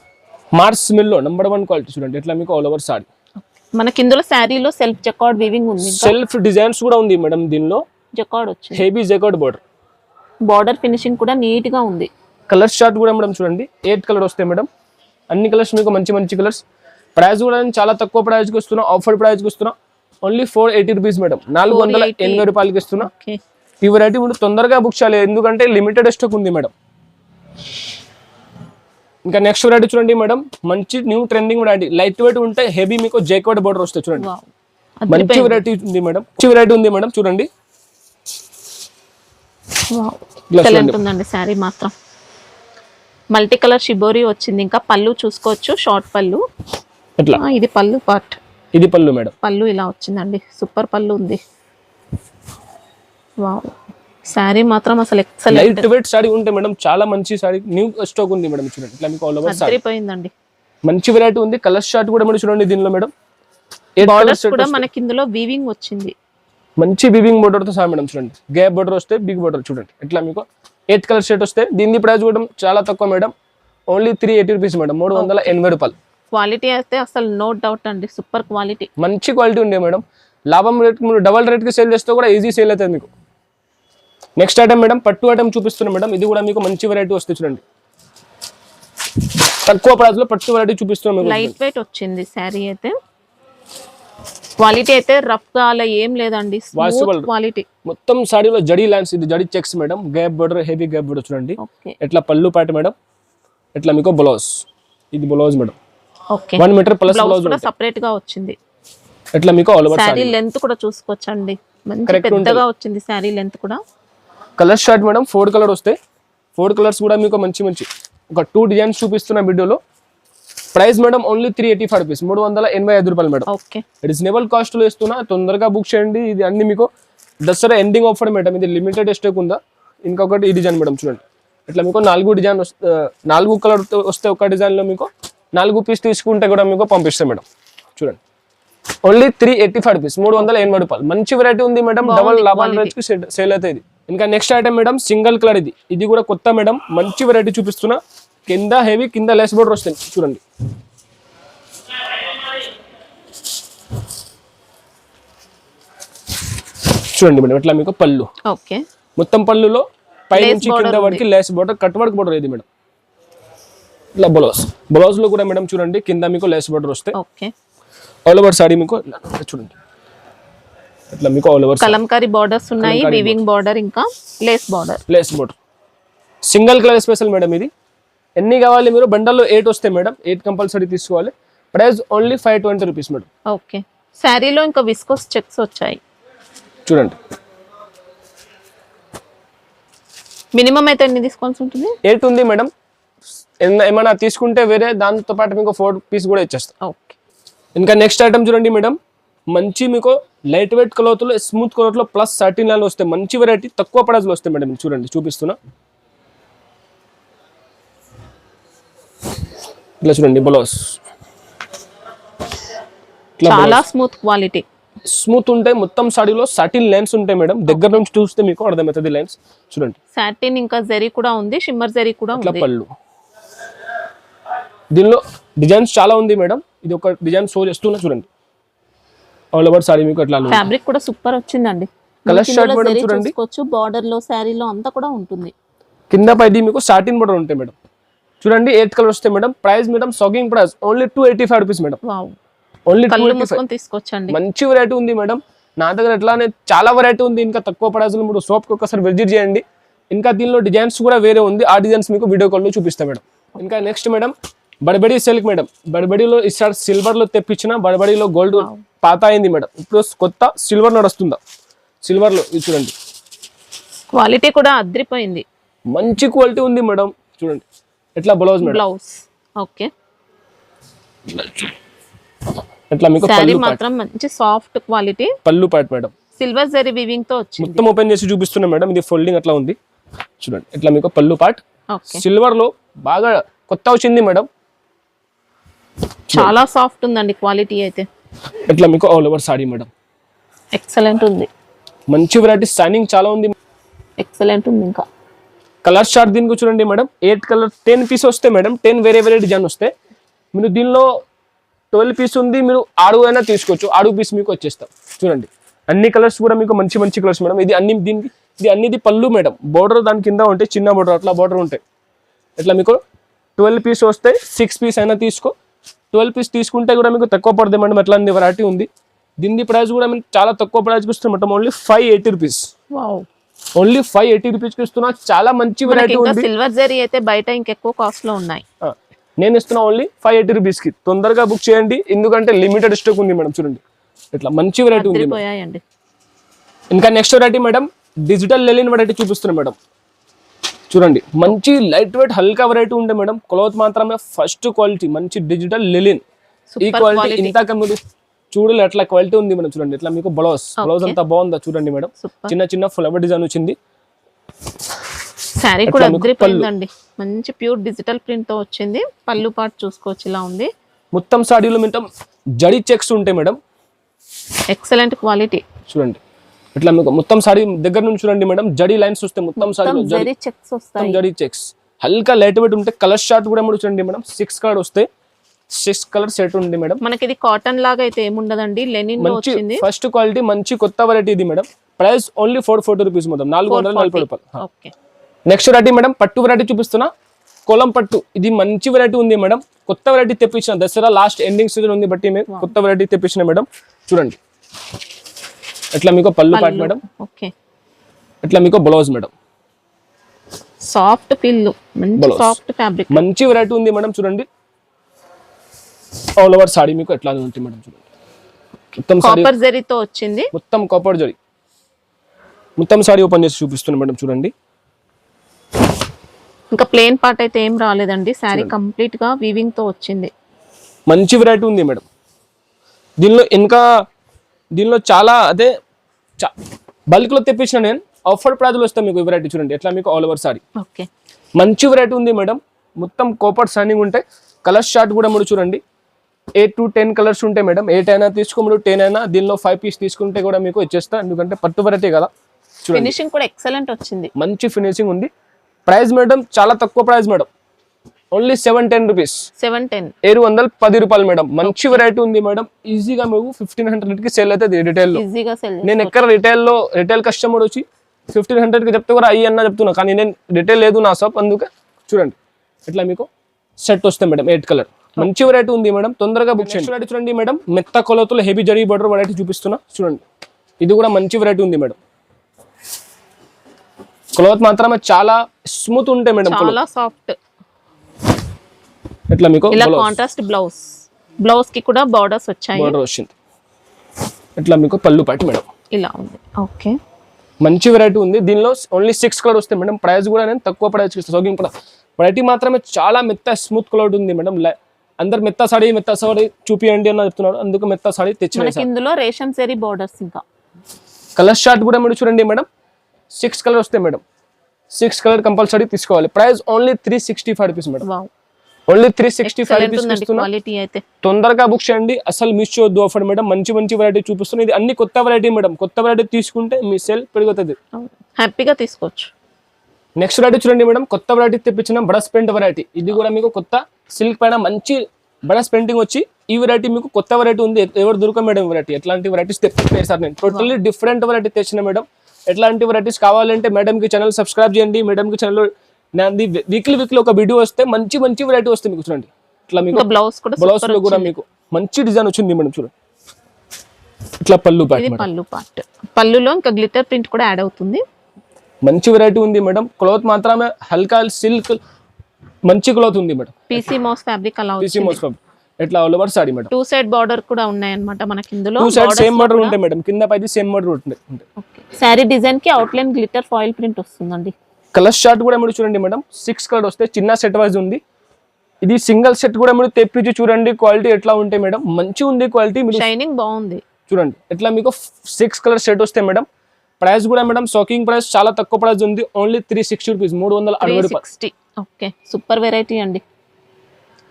మార్స్ మిల్ లో నెంబర్ 1 క్వాలిటీ. చూడండి ఎట్లా మీకు ఆల్ ఓవర్ సారీ. మనకి ఇందులో శారీలో సెల్ఫ్ జకార్డ్ వీవింగ్ ఉంది, సెల్ఫ్ డిజైన్స్ కూడా ఉంది మేడం. దీనిలో జకార్డ్ వచ్చింది, heavy jacquard border. Border finishing కూడా నీట్ గా ఉంది. కలర్ చార్ట్ కూడా మేడం చూడండి 8 కలర్ వస్తాయి మేడం. అన్ని కలర్స్ మీకు మంచి మంచి కలర్స్. ప్రైస్ కూడా నేను చాలా తక్కువ ప్రైస్ కి ఇస్తున్నా, ఆఫర్ ప్రైస్ కి ఇస్తున్నా. Only 480 rupees madam. 480 రూపాయలకి ఇస్తున్నా. ఈ వెరైటీ మీరు తొందరగా బుక్ చేయాలి, ఎందుకంటే లిమిటెడ్ స్టాక్ ఉంది మేడం. ఇంకా నెక్స్ట్ వెరైటీ చూడండి మేడం, మంచి new trending variety. Light weight ఉంటే హెవీ మీకు జైకార్డ్ బోర్డర్ వస్తాయి. చూడండి మంచి వెరైటీ ఉంది మేడం. మంచి వెరైటీ ఉంది మేడం. చూడండి ఉందండి శారీ మాత్రం. మల్టీ కలర్ షిబోరి వచ్చింది. ఇంకా పళ్ళు చూసుకోవచ్చు, షార్ట్ పళ్ళు. ఎట్లా ఇది పళ్ళు పార్ట్, ఇది పళ్ళు మేడం. పళ్ళు ఇలా వచ్చిందండి, సూపర్ పళ్ళు ఉంది. వావ్, శారీ మాత్రం అసలు ఎక్సలెంట్. లైట్ వెయిట్ సారీ ఉంటే మేడం చాలా మంచి సారీ, న్యూ స్టాక్ ఉంది మేడం. చూడండి ఇట్లా మీకు ఆల్ ఓవర్ సారీ పోయిందండి. మంచి వెరైటీ ఉంది. కలర్ షార్ట్ కూడా మేడం చూడండి దీనిలో మేడం. బోర్డర్స్ కూడా మనకి ఇందులో వీవింగ్ వచ్చింది, మంచి వీవింగ్ బోర్డర్ తో సహా మేడం. చూడండి గ్యాప్ బోర్డర్ వస్తే, బిగ్ బోర్డర్. చూడండి ఇట్లా మీకు 8 కలర్ షర్ట్ వస్తే. దీని ప్రైస్ కూడా చాలా తక్కువ మేడం, ఓన్లీ 380 రూపీస్ మేడం. 380 రూపాయలు. క్వాలిటీ అయితే అసలు నో డౌట్ అండి, సూపర్ క్వాలిటీ, మంచి క్వాలిటీ ఉండే మేడం. లాభం రేట్ మీరు డబల్ రేట్ కి సేల్ చేస్తే కూడా ఈజీ సేల్ అవుతుంది మీకు. నెక్స్ట్ ఐటమ్ మేడం, పట్టు ఐటమ్ చూపిస్తున్నాం మేడం. ఇది కూడా మీకు మంచి వెరైటీ వస్తుంది. చూడండి తక్కువ ప్రైస్ లో పట్టు వెరైటీ చూపిస్తున్నాం. లైట్ వెయిట్ వచ్చింది శారీ అయితే. క్వాలిటీ అయితే రఫ్ గా అలా ఏం లేదండి, స్మూత్ క్వాలిటీ. మొత్తం సాడీలో జడీ లైన్స్, ఇది జడీ checks madam. Gap border, heavy gap border. చూడండి ఎట్లా పళ్ళు పాట మేడం. ఎట్లా మీకు బ్లౌజ్, ఇది blouse madam. Okay, 1 metre plus blouse కూడా సెపరేట్ గా వచ్చింది. ఎట్లా మీకు ఆల్ ఓవర్ సారీ లెంత్ కూడా చూసుకోవచ్చండి, మంచి పెద్దగా వచ్చింది సారీ లెంత్ కూడా. కలర్ షార్ట్ మేడం 4 కలర్ వస్తాయి. 4 కలర్స్ కూడా మీకు మంచి మంచి ఒక 2 డిజైన్స్ చూపిస్తున్న వీడియోలో. ప్రైస్ మేడం ఓన్లీ 385 రూపీస్, 385 రూపాయలు మేడం. ఓకే, రీజనబుల్ కాస్ట్ లో ఇస్తున్నా, తొందరగా బుక్ చేయండి. ఇది అన్ని మీకు దసరా ఎండింగ్ ఆఫర్ మేడం. ఇది లిమిటెడ్ స్టాక్ ఉందా. ఇంకొకటి ఈ డిజైన్ మేడం చూడండి. ఇట్లా మీకు 4 డిజైన్ 4 కలర్ వస్తే ఒక డిజైన్ లో మీకు 4 పీస్ తీసుకుంటే కూడా మీకు పంపిస్తాం మేడం. చూడండి ఓన్లీ 385 రూపీస్, 380 రూపాయలు. మంచి వెరైటీ ఉంది మేడం, డబల్ లాభాల రేట్ కి సేల్ అవుతుంది ఇది. ఇంకా next item madam, single colour. ఇది కూడా కొత్త మేడం, మంచి వెరైటీ చూపిస్తున్నా. కింద హెవీ, కింద లెస్ బోర్డర్ వస్తుంది. చూడండి చూడండి మేడం ఎట్లా మీకు పళ్ళు. ఓకే, మొత్తం పళ్ళులో పై నుంచి కింద వరకు lace border, cut work border ఇది మేడం. ఇట్లా బ్లౌజ్, బ్లౌజ్ లో కూడా మేడం చూడండి కింద మీకు లేస్ బోర్డర్ వస్తాయి. ఓకే, ఆల్ ఓవర్ సారీ మీకు చూడండి ఇట్లా మీకు ఆల్ ఓవర్ కలంకారీ బోర్డర్స్ ఉన్నాయి, వీవింగ్ బోర్డర్, ఇంకా lace border. Lace border single colour special madam. ఇది ఎన్ని కావాలి మీరు, బండల్లో 8 వస్తాయి మేడం. 8 కంపల్సరీ తీసుకోవాలి. Price only 520 rupees madam. Okay, శారీలో ఇంకా విస్కోస్ చెక్స్ వచ్చాయి చూడండి. మినిమం అయితే ఎన్ని తీసుకోవాల్సి ఉంటుంది? 8 ఉంది మేడం. ఏమైనా తీసుకుంటే వేరే దాంతో పాటు మీకు 4 పీస్ కూడా ఇచ్చేస్తాం. ఓకే, ఇంకా నెక్స్ట్ ఐటమ్ చూడండి మేడం, మంచి మీకు లైట్ వెయిట్ క్లాత్ లో, స్మూత్ క్లాత్ లో ప్లస్ 13 లైన్లు వస్తాయి. మంచి వెరైటీ, తక్కువ ప్రైస్ లో వస్తాయి మేడం. చూడండి చూపిస్తున్నా. ఇట్లా చూడండి బ్లౌజ్, చాలా స్మూత్ క్వాలిటీ, స్మూత్ ఉంటాయి. మొత్తం సాడీలో 13 లైన్స్ ఉంటాయి మేడం. దగ్గర నుంచి చూస్తే మీకు అర్థమవుతుంది లైన్స్. చూడండి సాటిన్, ఇంకా జరీ కూడా ఉంది, షిమ్మర్ జరీ కూడా ఉంది. పళ్ళు దీనిలో డిజైన్స్ చాలా ఉంది మేడం. ఇది ఒక డిజైన్ షో చేస్తున్నా చూడండి. ఆల్ ఓవర్ సారీ మీకు అట్లా ఫ్యాబ్రిక్ కూడా సూపర్ వచ్చిందండి. కలర్ షార్ట్ మేడం చూడండి, బార్డర్ లో శారీలో అంతా కూడా ఉంటుంది. కింద పైది మీకు సాటిన్ బోర్డర్ ఉంటాయి మేడం. చూడండి 8 కలర్ వస్తాయి madam. Price madam shocking price only 285 rupees madam. Only 285 తీసుకోవచ్చండి. మంచి వెరైటీ ఉంది మేడం. నా దగ్గర ఎట్లానే చాలా వెరైటీ ఉంది. ఇంకా తక్కువ ప్రైస్ లో మీరు షాప్ కి ఒకసారి విజిట్ చేయండి. ఇంకా దీనిలో డిజైన్స్ కూడా వేరే ఉంది. ఆ డిజైన్స్ మీకు వీడియో కాల్ లో చూపిస్తా మేడం. ఇంకా నెక్స్ట్ మేడం, బడబడి సిల్క్ మేడం. బడబడిలో ఈసారి సిల్వర్ లో తెప్పించిన, బడబడిలో గోల్డ్ పాత అయింది మేడం. ఇప్పుడు కొత్త సిల్వర్ నడుస్తుందా. సిల్వర్ లో ఇది చూడండి, క్వాలిటీ కూడా అద్రిపోయింది. మంచి క్వాలిటీ ఉంది మేడం. చూడండి ఎట్లా బ్లౌజ్ మేడం, బ్లౌజ్. ఓకే, ఎట్లా మీకు శారీ పళ్ళు పాట్, మాత్రం మంచి సాఫ్ట్ క్వాలిటీ, పళ్ళు పాట్ మేడం. సిల్వర్ జరీ వీవింగ్ తో వచ్చింది. మొత్తం ఓపెన్ చేసి చూపిస్తున్నా మేడం, ఇది ఫోల్డింగ్ అట్లా ఉంది. చూడండి ఎట్లా మీకు పళ్ళు పాట్ ఓకే, సిల్వర్ లో బాగా కొత్త వచ్చింది మేడం. చాలా సాఫ్ట్ ఉందండి క్వాలిటీ అయితే. ఎట్లా మీకు all over saree madam, excellent ఉంది, మంచి వెరైటీ, షైనింగ్ చాలా ఉంది, ఎక్సలెంట్ ఉంది. ఇంకా కలర్ షార్ట్ దీనికి చూడండి మేడం, 8 కలర్ 10 పీస్ వస్తాయి మేడం, 10 వేరే వేరే డిజైన్ వస్తాయి. మీరు దీనిలో 12 పీస్ ఉంది, మీరు 6 అయినా తీసుకోవచ్చు, 6 పీస్ మీకు వచ్చేస్తాం. చూడండి అన్ని కలర్స్ కూడా మీకు మంచి మంచి కలర్స్ మేడం. ఇది అన్ని దీనికి ఇది అన్నిది పళ్ళు మేడం, బోర్డర్ దాని కింద ఉంటాయి, చిన్న బోర్డర్ అట్లా బోర్డర్ ఉంటాయి. ఇట్లా మీకు 12 పీస్ వస్తాయి, 6 పీస్ అయినా తీసుకో. 12 పీస్ తీసుకుంటే కూడా మీకు తక్కువ పడుతుంది మేడం, అట్లాంటి వెరైటీ ఉంది. దీని ప్రైస్ కూడా మీకు చాలా తక్కువ ప్రైస్కి ఇస్తున్నాం మేడం, ఓన్లీ 580 రూపీస్. ఓన్లీ 580 రూపీస్కి ఇస్తున్నా, చాలా మంచి వెరైటీ ఉంది. సిల్వర్ జరీ అయితే బయట ఇంకెక్కువ కాస్ట్ లో ఉన్నాయి, నేను ఇస్తున్నా ఓన్లీ 580 రూపీస్కి. తొందరగా బుక్ చేయండి, ఎందుకంటే లిమిటెడ్ స్టాక్ ఉంది మేడం. చూడండి ఇట్లా మంచి వెరైటీ ఉంది. పోయాయండి. ఇంకా next variety madam, digital linen variety చూపిస్తున్నాం మేడం. చూడండి మంచి లైట్ వెయిట్ హల్కా వెరైటీ ఉండే మేడం, క్లాత్ మాత్రమే ఫస్ట్ క్వాలిటీ, మంచి డిజిటల్ లెలిన్. ఈ క్వాలిటీ ఇంతక మీరు చూడలే ఎట్లా క్వాలిటీ ఉంది మేడం. చూడండి ఇట్లా మీకు బ్లౌజ్ అంతా బాగుందా చూడండి మేడం, చిన్న చిన్న ఫ్లవర్ డిజైన్ వచ్చింది. శారీ కూడా అద్రిపోయిందండి, మంచి ప్యూర్ డిజిటల్ ప్రింట్ తో వచ్చింది. పళ్ళు పాటు చూసుకోవచ్చు, ఇలా ఉంది. మొత్తం సాడీలో మొత్తం జడి చెక్స్ ఉంటాయి మేడం, ఎక్సలెంట్ క్వాలిటీ. చూడండి ఇట్లా మీకు మొత్తం సాడీ దగ్గర నుంచి చూడండి మేడం, జడి లైన్స్ వస్తాయి మొత్తం సాడీలో, జరీ చెక్స్ వస్తాయి, జడి చెక్స్ హల్కా లైట్ వెయిట్ ఉంటాయి. కలర్ షార్ట్ కూడా మీరు చూడండి మేడం, 6 కలర్ వస్తాయి, 6 కలర్ సెట్ ఉంది మేడం. మనకి ఇది కాటన్ లాగా అయితే ఏముండదండి, లెనిన్ లో మంచి వచ్చింది. ఫస్ట్ క్వాలిటీ మంచి కొత్త వెరైటీ ఇది madam. Price only 440 rupees madam, 440 రూపాయలు. ఓకే, నెక్స్ట్ వెరైటీ మేడం, పట్టు వెరైటీ చూపిస్తున్నా, కోలం పట్టు. ఇది మంచి వెరైటీ ఉంది మేడం, కొత్త వెరైటీ తెప్పించిన, దసరా లాస్ట్ ఎండింగ్ సీజన్ ఉంది బట్టి మేము కొత్త వెరైటీ తెప్పించిన మేడం. చూడండి ఎట్లా మీకు పళ్ళు పాట్ మేడం, ఓకే, ఎట్లా మీకు బ్లౌజ్ మేడం, సాఫ్ట్ ఫీల్, మంచి సాఫ్ట్ ఫ్యాబ్రిక్, మంచి వెరైటీ ఉంది మేడం. చూడండి ఆల్ ఓవర్ సాడీ మీకు ఎట్లా ఉంటుంది మేడం. చూడండి మొత్తం సారీ కాపర్ జరీతో వచ్చింది, మొత్తం కాపర్ జరీ, మొత్తం సారీ ఓపెన్ చేసి చూపిస్తున్నాను మేడం. చూడండి ఇంకా ప్లేన్ పార్ట్ అయితే ఏం రాలేదండి, శారీ కంప్లీట్ గా వీవింగ్ తో వచ్చింది. మంచి వెరైటీ ఉంది మేడం. దీనిలో చాలా అదే బల్క్ లో తెప్పించిన నేను, ఆఫర్ ప్రైజ్ లో వస్తాను మీకు ఈ వెరైటీ. చూడండి ఎట్లా మీకు ఆల్ ఓవర్ సారీ, ఓకే, మంచి వెరైటీ ఉంది మేడం, మొత్తం కాపర్ షైనింగ్ ఉంటాయి. కలర్ షార్ట్ కూడా మీరు చూడండి 8 to 10 కలర్స్ ఉంటాయి మేడం, 8 అయినా తీసుకోమరు, 10 అయినా. దీనిలో 5 పీస్ తీసుకుంటే కూడా మీకు వచ్చేస్తా, ఎందుకంటే పట్టు వెరైటీ కదా. చూడండి ఫినిషింగ్ కూడా ఎక్సలెంట్ వచ్చింది, మంచి ఫినిషింగ్ ఉంది. ప్రైస్ మేడం చాలా తక్కువ ప్రైస్ మేడం, ఓన్లీ 710 రూపీస్, 710 రూపాయలు మేడం. మంచి వెరైటీ ఉంది మేడం, ఈజీగా మీకు 1500 కి సేల్ అవుతుంది రిటైల్ లో. ఈజీగా సెల్. నేను ఎక్కడ రిటైల్ కస్టమర్ వచ్చి 1500 కి చెప్తే కూడా అయ్యి అన్న చెప్తున్నా, కానీ నేను రిటైల్ లేదు నా షాప్, అందుకే. చూడండి ఇట్లా మీకు సెట్ వస్తాయి మేడం, 8 కలర్, మంచి వెరైటీ ఉంది మేడం, తొందరగా బుక్ చేయండి. వెరైటీ చూడండి మేడం, మెత్త కొలతలో హెవీ జరీ బోర్డర్ వెరైటీ చూపిస్తున్నా. చూడండి ఇది కూడా మంచి వెరైటీ ఉంది మేడం, క్లాత్ మాత్రమే చాలా స్మూత్ ఉంటాయి మేడం, చాలా సాఫ్ట్. ఇట్లా మీకు ఇలా కాంట్రాస్ట్ బ్లౌజ్ కి కూడా బోర్డర్స్ వచ్చాయి, బోర్డర్ వచ్చింది. ఇట్లా మీకు పళ్ళు పాటి మేడం, ఇలా ఉంది. ఓకే, మంచి వెరైటీ ఉంది. దీనిలో ఓన్లీ 6 కలర్ వస్తాయి మేడం. ప్రైస్ కూడా నేను తక్కువ ప్రైస్ ఇస్తాను. సోకింగ్ కూడా వెరైటీ మాత్రమే చాలా మెత్త స్మూత్ క్లాత్ ఉంది మేడం. అందరు మెత్త సాడీ చూపియండి అని చెప్తున్నారు, అందుకు మెత్త సాడీ తెచ్చిన. ఇందులో రేషం జరీ బోర్డర్స్, ఇంకా కలర్ షార్ట్ కూడా మీరు చూడండి మేడం, 6 కలర్ వస్తాయి మేడం, 6 కలర్ కంపల్సరీ తీసుకోవాలి. Price only 365 rupees madam, only 365 rupees ఇస్తున్నా. తొందరగా బుక్ చేయండి, అసలు మిస్ చేయొద్దు ఆఫర్ మేడం. మంచి మంచి వెరైటీ చూపిస్తుంది. ఇది అన్ని కొత్త వెరైటీ మేడం, కొత్త వెరైటీ తీసుకుంటే మీ సేల్ పెరుగుతుంది, హ్యాపీగా తీసుకోవచ్చు. నెక్స్ట్ వెరైటీ చూడండి మేడం, కొత్త వెరైటీ తెప్పించిన బ్రష్ పెయింట్ వెరైటీ. ఇది కూడా మీకు కొత్త సిల్క్ పైన మంచి బ్రష్ పెయింటింగ్ వచ్చి, ఈ వెరైటీ మీకు కొత్త వెరైటీ ఉంది, ఎవరు దొరక మేడం వెరైటీ. ఎట్లాంటి వెరైటీస్ తెప్పించారు సార్ నేను, టోటల్లీ డిఫరెంట్ వెరైటీ తెచ్చిన మేడం. ఎట్లాంటి వెరైటీస్ కావాలంటే మేడంకి ఛానల్ సబ్స్క్రైబ్ చేయండి. మేడంకి ఛానల్ నాది వీక్లీ ఒక వీడియో వస్తే మంచి మంచి వెరైటీ వస్తాయి మీకు. చూడండి ఇట్లా మీకు బ్లౌజ్ లో కూడా మీకు మంచి డిజైన్ వచ్చింది మేడం. చూడండి ఇట్లా పళ్ళు పార్ట్, పళ్ళులో ఇంకా గ్లిటర్ ప్రింట్ కూడా యాడ్ అవుతుంది. మంచి వెరైటీ ఉంది మేడం. క్లాత్ మాత్రమే హల్కా సిల్క్, మంచి క్లాత్ ఉంది మేడం. పీసీ మౌస్ ఫ్యాబ్రిక్ అలా పీసీ మౌస్ ఫ్యాబ్రిక్. ఎట్లా all over sari madam. 2 side border కూడా ఉన్నాయి అన్నమాట మనకి. ఇందులో 2 సైడ్ సేమ్ బార్డర్ ఉంటాయి మేడం, కింద పైది సేమ్ బార్డర్ ఉంటుంది. ఓకే, సారీ డిజైన్ కి అవుట్లైన్ గ్లిటర్ ఫాయిల్ ప్రింట్ వస్తుందండి. కలర్ షార్ట్ కూడా మీరు చూడండి మేడం 6 కలర్ వస్తే చిన్న సెట్ వైజ్ ఉంది. ఇది సింగిల్ సెట్ కూడా మీరు తెప్పించి చూడండి క్వాలిటీ ఎట్లా ఉంటాయి మేడం. మంచి ఉంది క్వాలిటీ. మీరు షైనింగ్ బాగుంది చూడండి ఎట్లా మీకు 6 కలర్ సెట్ వస్తాయి మేడం. ప్రైస్ కూడా మేడం షాకింగ్ ప్రైస్, చాలా తక్కువ ప్రైస్ ఉంది. ఓన్లీ 360 రూపీస్, 360 రూపాయలు. ఓకే, సూపర్ వెరైటీ అండి.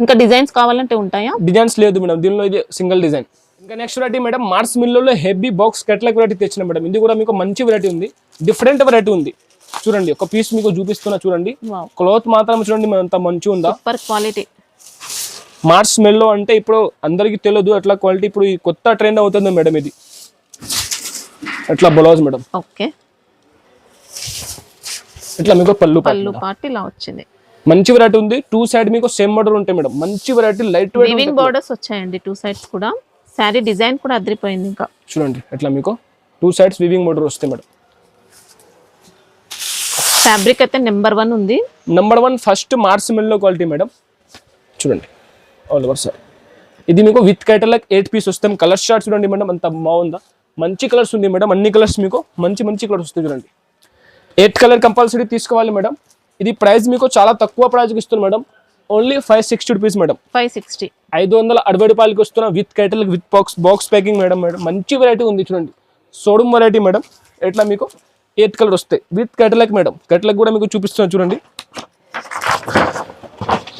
ఇంకా డిజైన్స్ కావాలంటే ఉంటాయా? డిజైన్స్ లేదు మేడం దీనిలో, ఇది సింగిల్ డిజైన్. ఇంకా నెక్స్ట్ వెరైటీ మేడం మార్స్ మిల్లో హెవీ బాక్స్ కెట్లాక్ వెరైటీ తెచ్చిన మేడం. ఇది కూడా మీకు మంచి వెరైటీ ఉంది, డిఫరెంట్ వెరైటీ ఉంది. చూడండి ఒక పీస్ మీకు చూపిస్తున్నా చూడండి. క్లాత్ మాత్రం చూడండి అంత మంచిగా ఉందా, సూపర్ క్వాలిటీ. మార్స్ మెల్లో అంటే ఇప్పుడు అందరికి తెలియదు అట్లా క్వాలిటీ, ఇప్పుడు ఈ కొత్త ట్రెండ్ అవుతుంది మేడం. ఇది అట్లా బ్లౌజ్ మేడం. ఓకే, ఇట్లా మీకు పళ్ళు పార్ట్ ఇలా వచ్చింది. మంచి వెరైటీ ఉంది. 2 సైడ్ మీకు సేమ్ బార్డర్ ఉంటాయి మేడం. మంచి variety, light weight weaving borders వచ్చాయండి 2 సైడ్స్ కూడా. సారీ డిజైన్ కూడా అదిరిపోయింది. ఇంకా చూడండి ఎట్లా మీకు 2 సైడ్స్ వీవింగ్ బోర్డర్ వస్తాయి మేడం. ఫ్యాబ్రిక్ అయితే నెంబర్ 1 ఉంది. నెంబర్ 1 ఫస్ట్ మార్స్ మిల్లో క్వాలిటీ మేడం. చూడండి ఆల్ ఓవర్ సార్. ఇది మీకు విత్ కైటలాక్ 8 పీస్ వస్తాం. కలర్ షార్ట్ చూడండి మేడం అంత బాగుందా, మంచి కలర్స్ ఉంది మేడం. అన్ని కలర్స్ మీకు మంచి మంచి కలర్స్ వస్తాయి చూడండి. 8 కలర్ కంపల్సరీ తీసుకోవాలి మేడం. ఇది ప్రైస్ మీకు చాలా తక్కువ ప్రైస్కి ఇస్తుంది మేడం. Only 560 rupees madam. 560, 560 రూపాయలకి వస్తున్నా with catalogue with box packing madam. మంచి వెరైటీ ఉంది చూడండి. Showroom variety madam. ఎట్లా మీకు 8 కలర్ వస్తాయి విత్ కైటలాక్ మేడం. కైటలాక్ కూడా మీకు చూపిస్తున్నాను చూడండి.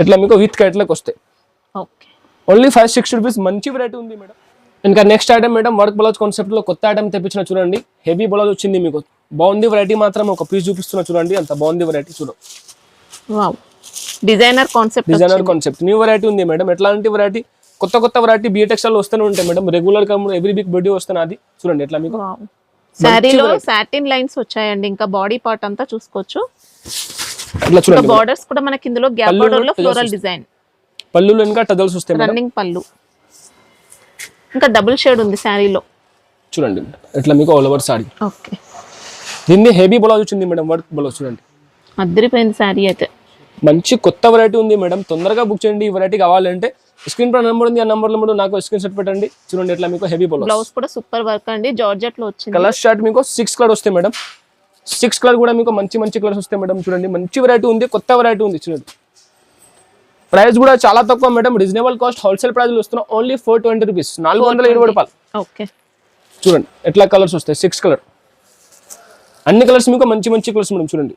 ఎట్లా మీకు విత్ కైటలాక్ వస్తాయి. Okay, only 560 rupees. మంచి వెరైటీ ఉంది మేడం. ఇంకా next item madam work blouse concept లో కొత్త ఐటమ్ తెప్పించిన చూడండి. హెవీ బ్లౌజ్ వచ్చింది మీకు. బాగుంది వెరైటీ మాత్రం. ఒక పీస్ చూపిస్తున్నా చూడండి అంత బాగుంది వెరైటీ. చూడు wow, designer concept new variety ఉంది మేడం. ఎట్లాంటి వెరైటీ, కొత్త వెరైటీ బిఎటెక్స్ఎల్ వస్తూనే ఉంటాయి మేడం. రెగ్యులర్ గా ఎవ్రీ వీక్ వీడియో వస్తాను. అది చూడండి ఎట్లా మీకు సారీలో సాటిన్ లైన్స్ వచ్చాయండి. ఇంకా బాడీ పార్ట్ అంతా చూసుకోవచ్చు. అట్లా చూడండి బోర్డర్స్ కూడా మనకి ఇందులో గ్యాప్ బోర్డర్ లో ఫ్లోరల్ డిజైన్. పళ్ళులో ఇంకా టజల్స్ వస్తాయి మేడం. రన్నింగ్ పళ్ళు, ఇంకా డబుల్ షేడ్ ఉంది సారీలో. చూడండి ఎట్లా మీకు ఆల్ ఓవర్ సారీ. ఓకే, దీన్ని హెవీ బ్లౌజ్ వచ్చింది మేడం. వర్క్ బ్లౌజ్ చూడండి అద్దరిపోయింది సారీ అయితే. మంచి కొత్త వెరైటీ ఉంది మేడం. తొందరగా బుక్ చేయండి. ఈ వెరైటీ కావాలంటే స్క్రీన్ పై నెంబర్ ఉంది, ఆ నెంబర్ లో నాకు స్క్రీన్ షాట్ పెట్టండి. చూడండి ఎట్లా మీకు హెవీ బ్లౌజ్ కూడా సూపర్ వర్క్ అండి. జార్జెట్ లో వచ్చింది. కలర్ షార్ట్ మీకు 6 కలర్ వస్తాయి మేడం. 6 కలర్ కూడా మీకు మంచి మంచి కలర్స్ వస్తాయి మేడం. చూడండి మంచి వెరైటీ ఉంది, కొత్త వెరైటీ ఉంది. చూడండి ప్రైస్ కూడా చాలా తక్కువ madam. Reasonable cost, wholesale price లో వస్తున్నా. ఓన్లీ 420 రూపీస్, 420 రూపాయలు. ఓకే, చూడండి ఎట్లా కలర్స్ వస్తాయి. 6 కలర్, అన్ని కలర్స్ మీకు మంచి మంచి కలర్స్ మేడం. చూడండి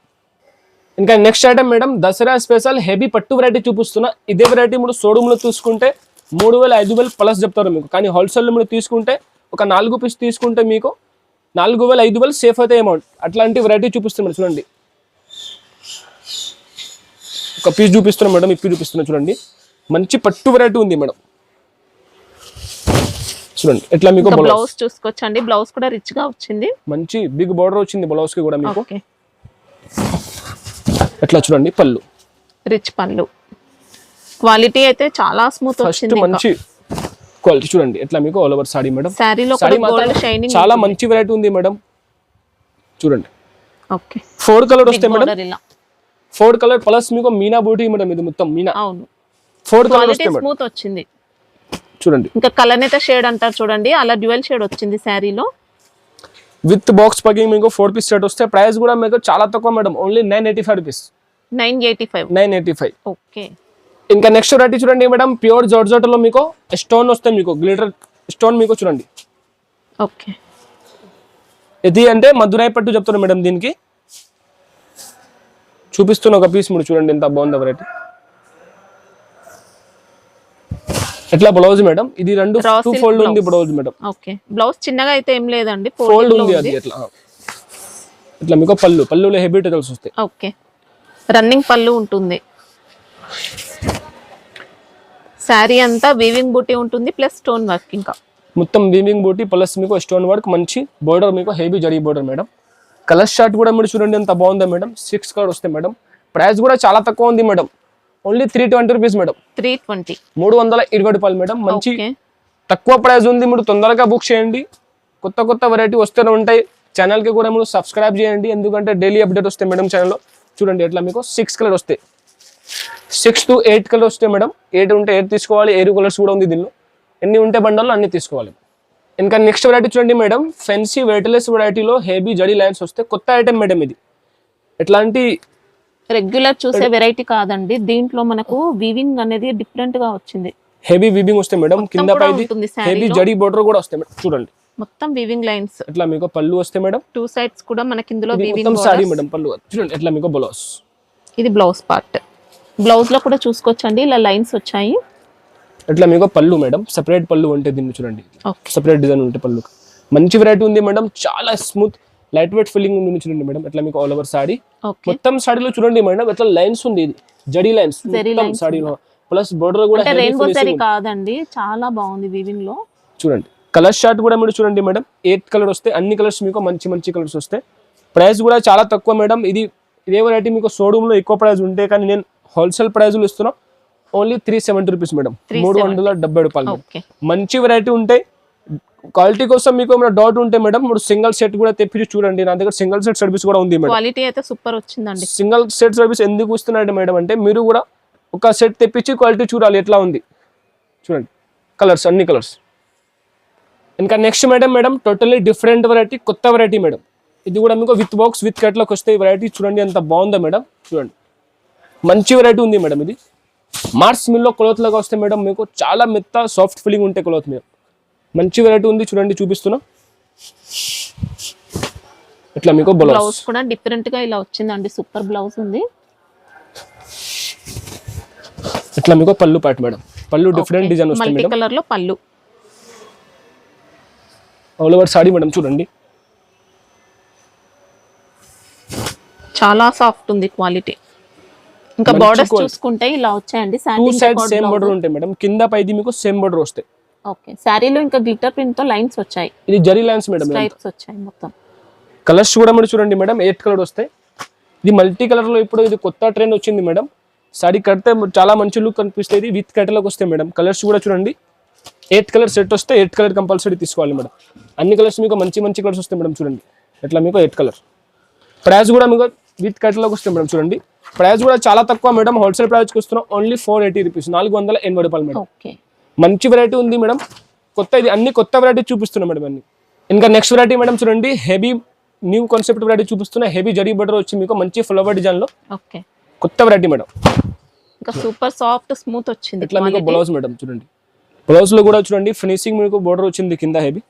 ఇంకా next item madam Dasara special heavy పట్టు వెరైటీ చూపిస్తున్నా. ఇదే వెరైటీ మీరు షోరూమ్ లో తీసుకుంటే 3000 5000 ప్లస్ చెప్తారు మీకు. కానీ హోల్సేల్ లో మీరు తీసుకుంటే ఒక 4 పీస్ తీసుకుంటే మీకు 4000 5000 సేఫ్ అయితే అమౌంట్. అట్లాంటి వెరైటీ చూపిస్తున్నాం చూడండి. ఒక పీస్ చూపిస్తున్నా మేడం. ఈ పీస్ చూపిస్తున్నా చూడండి. మంచి పట్టు వెరైటీ ఉంది మేడం. చూడండి ఎట్లా మీకు బ్లౌజ్ చూసుకోవచ్చండి. బ్లౌజ్ కూడా రిచ్ గా వచ్చింది. మంచి బిగ్ బార్డర్ వచ్చింది బ్లౌజ్ కి కూడా మీకు. ఓకే, ఎట్లా చూడండి పళ్ళు, రిచ్ పళ్ళు. క్వాలిటీ అయితే చాలా స్మూత్ వచ్చింది. మంచి క్వాలిటీ చూడండి ఎట్లా మీకు ఆల్ ఓవర్ సారీ మేడం. సారీలో గోల్డ్ షైనింగ్ చాలా మంచి వెరైటీ ఉంది మేడం. చూడండి ఓకే, 4 కలర్ వస్తాయి మేడం. 4 కలర్ ప్లస్ మీకు మీనా బూటీ మేడం. ఇది మొత్తం మీనా. అవును, 4 కలర్ వస్తాయి మేడం. స్మూత్ వచ్చింది చూడండి. ఇంకా కలనేత షేడ్ అంటారు చూడండి, అలా డ్యూయల్ షేడ్ వచ్చింది సారీలో. విత్ బాక్స్ ప్యాకింగ్ మీకు 4 పీస్ సెట్ వస్తే ప్రైస్ కూడా మీకు చాలా తక్కువ మేడం. Only 985 rupees. 985. ఓకే, ఇంకా నెక్స్ట్ వెరైటీ చూడండి మేడం. ప్యూర్ జార్జెట్ లో మీకు స్టోన్ వస్తాయి. మీకు గ్లిటర్ స్టోన్ మీకు చూడండి. ఓకే, ఇది అంటే మధురై పట్టు చెప్తారు మేడం. దీనికి చూపిస్తున్న ఒక పీస్ మీరు చూడండి ఎంత బాగుంది వెరైటీ. ఎట్లా బ్లౌజ్ మేడం. ఇది 2 ఫోల్డ్ ఉంది బ్లౌజ్ మేడం. ఓకే, బ్లౌజ్ చిన్నగా అయితే ఏం లేదండి, ఫోల్డ్ ఉంది. అది ఎట్లా మీకు పళ్ళులో హెవీ టజల్స్ వస్తాయి. ఓకే, రన్నింగ్ పళ్ళు ఉంటుంది. సారీ అంతా వీవింగ్ బూటీ ఉంటుంది ప్లస్ స్టోన్ వర్క్. ఇంకా మొత్తం వీవింగ్ బూటీ ప్లస్ మీకు స్టోన్ వర్క్. మంచి బోర్డర్ మీకు heavy zari border madam. Colour short కూడా మీరు చూడండి ఎంత బాగుందా మేడం. 6 కలర్ వస్తాయి మేడం. ప్రైస్ కూడా చాలా తక్కువ ఉంది మేడం. Only 320 rupees madam. 320 రూపాయలు మేడం. మంచి తక్కువ ప్రైస్ ఉంది. మీరు తొందరగా బుక్ చేయండి. కొత్త వెరైటీ వస్తూనే ఉంటాయి. ఛానల్కి కూడా మీరు సబ్స్క్రైబ్ చేయండి, ఎందుకంటే డైలీ అప్డేట్ వస్తాయి మేడం ఛానల్లో. చూడండి ఎట్లా మీకు 6 కలర్ వస్తాయి. 6 to 8 కలర్ వస్తాయి మేడం. 8 ఉంటే 8 తీసుకోవాలి. 8 కలర్స్ కూడా ఉంది దీనిలో. ఎన్ని ఉంటే బండల్లో అన్ని తీసుకోవాలి. ఇంకా నెక్స్ట్ వెరైటీ చూడండి మేడం. ఫెన్సీ వెయిట్లెస్ వెరైటీలో హెవీ జరీ లైన్స్ వస్తే కొత్త ఐటమ్ మేడం. ఇది ఎట్లాంటి రెగ్యులర్ చూసే వెరైటీ కాదండి, దీంట్లో మనకు వీవింగ్ అనేది డిఫరెంట్ గా వచ్చింది. హెవీ వీవింగ్ వస్తాయి మేడం, కింద కూడా పైది ఉంటుంది హెవీ శారీలో. జరీ బోర్డర్ కూడా వస్తాయి మేడం. చూడండి మొత్తం వీవింగ్ లైన్స్, ఇట్లా మీకు పళ్ళు వస్తాయి మేడం. టూ సైడ్స్ కూడా మనకి ఇందులో ఇది వీవింగ్ మొత్తం సారీ మేడం పళ్ళు. చూడండి ఎట్లా మీకు బ్లౌజ్. ఇది బ్లౌజ్ పార్ట్. బ్లౌజ్ లో కూడా చూసుకోవచ్చండి, ఇలా లైన్స్ వచ్చాయి. ఇట్లా మీకు పళ్ళు మేడం, సెపరేట్ పళ్ళు ఉంటే దీన్ని చూడండి, ఓకే. సెపరేట్ డిజైన్ ఉంటే పళ్ళు. మంచి వెరైటీ ఉంది మేడం, చాలా స్మూత్ లైట్ వెయిట్ ఫీలింగ్ ఉంది. చూడండి మేడం ఎట్లా మీకు ఆల్ ఓవర్ సారీ. ఓకే. మొత్తం సాడీలో చూడండి మేడం ఎట్లా లైన్స్ ఉంది, ఇది జరీ లైన్స్ మొత్తం సాడీలో. ప్లస్ బోర్డర్ కూడా heavy రెయిన్బో finishing సారీ ఉంది. కాదండి, చాలా బాగుంది వీవింగ్ లో. చూడండి కలర్ షార్ట్ కూడా మీరు చూడండి మేడం, 8 కలర్ వస్తాయి. అన్ని కలర్స్ మీకు మంచి మంచి కలర్స్ వస్తాయి. ప్రైస్ కూడా చాలా తక్కువ మేడం. ఇదే వెరైటీ మీకు షోరూమ్ లో ఎక్కువ ప్రైస్ ఉంటాయి, కానీ నేను హోల్సేల్ ప్రైజ్లు ఇస్తున్నా. ఓన్లీ 370 రూపీస్ మేడం, 370 రూపాయలు. ఓకే. మంచి వెరైటీ ఉంటాయి. క్వాలిటీ కోసం మీకు ఏమైనా డౌట్ ఉంటే మేడం మీరు సింగిల్ సెట్ కూడా తెప్పించి చూడండి. నా దగ్గర సింగిల్ సెట్ సర్వీస్ కూడా ఉంది మేడం. క్వాలిటీ అయితే సూపర్ వచ్చిందండి. సింగిల్ సెట్ సర్వీస్ ఎందుకు ఇస్తున్నారంటే మేడం అంటే మీరు కూడా ఒక సెట్ తెప్పించి క్వాలిటీ చూడాలి ఎట్లా ఉంది. చూడండి కలర్స్, అన్ని కలర్స్. ఇంకా next madam totally different variety, కొత్త వెరైటీ మేడం. ఇది కూడా మీకు విత్ బాక్స్ విత్ కట్లోకి వస్తే వెరైటీ. చూడండి ఎంత బాగుందో మేడం. చూడండి మంచి వెరైటీ ఉంది మేడం. ఇది మార్స్ మిల్లో క్లాత్ లాగా వస్తే మేడం, మీకు చాలా మెత్త సాఫ్ట్ ఫీలింగ్ ఉంటే క్లాత్ మీద. మంచి వెరైటీ ఉంది, చూడండి చూపిస్తున్నా. ఇట్లా మీకు బ్లౌజ్ కూడా డిఫరెంట్ గా ఇలా వచ్చిందండి, సూపర్ బ్లౌజ్ ఉంది. ఇట్లా మీకు పళ్ళు పార్ట్ మేడం, పళ్ళు డిఫరెంట్ డిజైన్ వస్తుంది మల్టీ మేడం. కలర్ లో పళ్ళు, ఆల్ ఓవర్ సారీ మేడం. చూడండి చాలా సాఫ్ట్ ఉంది క్వాలిటీ. ఇంకా బార్డర్స్ చూసుకుంటే ఇలా వచ్చాయండి. టూ సైడ్ సేమ్ బోర్డర్ ఉంటాయి మేడం, కింద పైది మీకు సేమ్ బోర్డర్ వస్తాయి. ఓకే. శారీలో ఇంకా గ్లిటర్ ప్రింట్ తో లైన్స్ వచ్చాయి, ఇది జరీ లైన్స్ మేడం. స్ట్రైప్స్ వచ్చాయి మొత్తం. కలర్స్ కూడా మీరు చూడండి మేడం, 8 కలర్ వస్తాయి. ఇది మల్టీ కలర్ లో ఇప్పుడు ఇది కొత్త ట్రెండ్ వచ్చింది మేడం. సారీ కడితే చాలా మంచి లుక్ కనిపిస్తుంది. విత్ కట్టలోకి వస్తాయి మేడం. కలర్స్ కూడా చూడండి, 8 కలర్ సెట్ వస్తే 8 కలర్ కంపల్సరీ తీసుకోవాలి మేడం. అన్ని కలర్స్ మీకు మంచి మంచి కలర్స్ వస్తాయి మేడం. చూడండి ఎట్లా మీకు 8 కలర్. ప్రైస్ కూడా మీకు విత్ కట్టలోకి వస్తాయి మేడం. చూడండి ప్రైస్ కూడా చాలా తక్కువ మేడం, హోల్సేల్ ప్రైస్కి వస్తున్నాం. ఓన్లీ 480 రూపీస్, 480 రూపాయలు మేడం. ఓకే. మంచి వెరైటీ ఉంది మేడం, కొత్త. ఇది అన్ని కొత్త వెరైటీ చూపిస్తున్నాం మేడం అన్ని. ఇంకా నెక్స్ట్ వెరైటీ మేడం చూడండి, హెవీ న్యూ కాన్సెప్ట్ వెరైటీ చూపిస్తున్నా. హెవీ జరీ బటర్ వచ్చి మీకు మంచి ఫ్లవర్ డిజైన్ లో ఓకే. కొత్త వెరైటీ మేడం. ఇంకా సూపర్ సాఫ్ట్ స్మూత్ వచ్చింది. ఇట్లా మీకు బ్లౌజ్ మేడం. చూడండి బ్లౌజ్ లో కూడా చూడండి ఫినిషింగ్ మీకు బోర్డర్ వచ్చింది కింద హెవీ.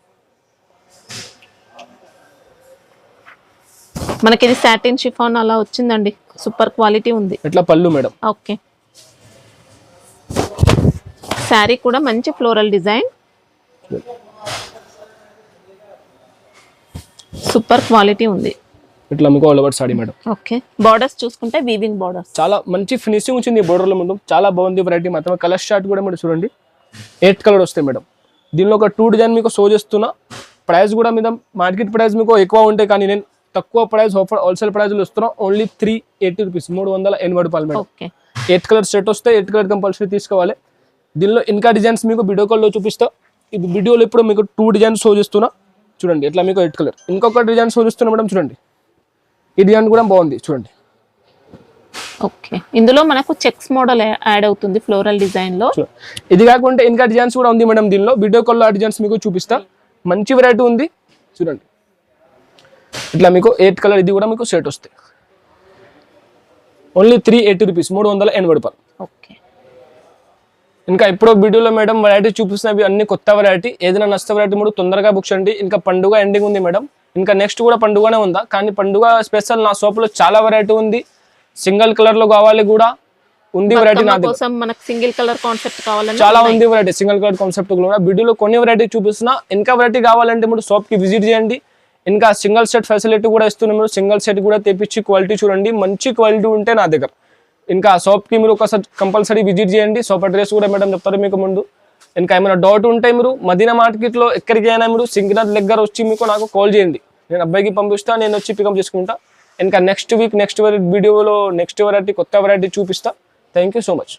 మనకి ఇది సాటిన్ షిఫాన్ అలా వచ్చిందండి, సూపర్ క్వాలిటీ ఉంది. ఇట్లా పళ్ళు మేడం. ఓకే. శారీ కూడా మంచి ఫ్లోరల్ డిజైన్, సూపర్ క్వాలిటీ ఉంది. ఇట్లా మీకు all over sari madam. Okay. Borders చూసుకుంటే వీవింగ్ బార్డర్స్, చాలా మంచి ఫినిషింగ్ వచ్చింది బోర్డర్ లో మేడం. చాలా బాగుంది వెరైటీ మాత్రం. కలర్ షార్ట్ కూడా మీరు చూడండి 8 కలర్ వస్తాయి మేడం. దీనిలో ఒక 2 డిజైన్ మీకు షో చేస్తున్నా. ప్రైస్ కూడా మీద మార్కెట్ ప్రైస్ మీకు ఎక్కువ ఉంటాయి, కానీ నేను తక్కువ ప్రైస్ హోల్సేల్ ప్రైస్ లో ఇస్తున్నా. ఓన్లీ 380 రూపీస్, 380 రూపాయలు మేడం. 8 కలర్ సెట్ వస్తే 8 కలర్ కంపల్సరీ తీసుకోవాలి. దీనిలో ఇంకా డిజైన్స్ మీకు వీడియో కాల్లో చూపిస్తా. ఇది వీడియోలో ఇప్పుడు మీకు 2 డిజైన్స్ షో చేస్తున్నా. చూడండి ఎట్లా మీకు 8 కలర్. ఇంకొక డిజైన్ షో చేస్తున్నా మేడం. చూడండి ఈ డిజైన్ కూడా బాగుంది. చూడండి ఓకే. ఇందులో మనకు చెక్స్ మోడల్ యాడ్ అవుతుంది ఫ్లోరల్ డిజైన్ లో. ఇది కాకుండా ఇంకా డిజైన్స్ కూడా ఉంది మేడం. దీనిలో వీడియో కాల్లో ఆ డిజైన్స్ మీకు చూపిస్తా. మంచి వెరైటీ ఉంది. చూడండి ఇట్లా మీకు 8 కలర్. ఇది కూడా మీకు సెట్ వస్తాయి. ఓన్లీ 380 రూపీస్, 380 రూపాయలు. ఓకే. ఇంకా ఇప్పుడు వీడియోలో మేడం వెరైటీ చూపిస్తున్నవి అన్ని కొత్త వెరైటీ. ఏదైనా నచ్చే వెరైటీ మీరు తొందరగా బుక్ చేయండి. ఇంకా పండుగ ఎండింగ్ ఉంది మేడం. ఇంకా నెక్స్ట్ కూడా పండుగనే ఉందా, కానీ పండుగ స్పెషల్ నా షాప్లో చాలా వెరైటీ ఉంది. సింగిల్ కలర్ లో కావాలి కూడా ఉంది వెరైటీ. నా కోసం మనకు సింగిల్ కలర్ కాన్సెప్ట్ కావాలంటే చాలా ఉంది వెరైటీ. సింగిల్ కలర్ కాన్సెప్ట్ కూడా వీడియోలో కొన్ని వెరైటీ చూపిస్తున్నా. ఇంకా వెరైటీ కావాలంటే మీరు షాప్ కి విజిట్ చేయండి. ఇంకా సింగిల్ సెట్ ఫెసిలిటీ కూడా ఇస్తున్నాం. మీరు సింగిల్ సెట్ కూడా తెప్పించి క్వాలిటీ చూడండి. మంచి క్వాలిటీ ఉంటే నా దగ్గర. ఇంకా షాప్ కి మీరు ఒకసారి కంపల్సరీ విజిట్ చేయండి. షాప్ అడ్రస్ కూడా మేడం చెప్తారు మీకు ముందు. ఇంకా ఏమైనా డౌట్ ఉంటే మీరు మదీనా మార్కెట్ లో ఎక్కడికి అయినా మీరు సింగనర్ దగ్గర వచ్చి మీకు నాకు కాల్ చేయండి. నేను అబ్బాయికి పంపిస్తా, నేను వచ్చి పికప్ చేసుకుంటా. ఇంకా నెక్స్ట్ వీక్ నెక్స్ట్ వీడియోలో నెక్స్ట్ వెరైటీ కొత్త వెరైటీ చూపిస్తా. Thank you so much.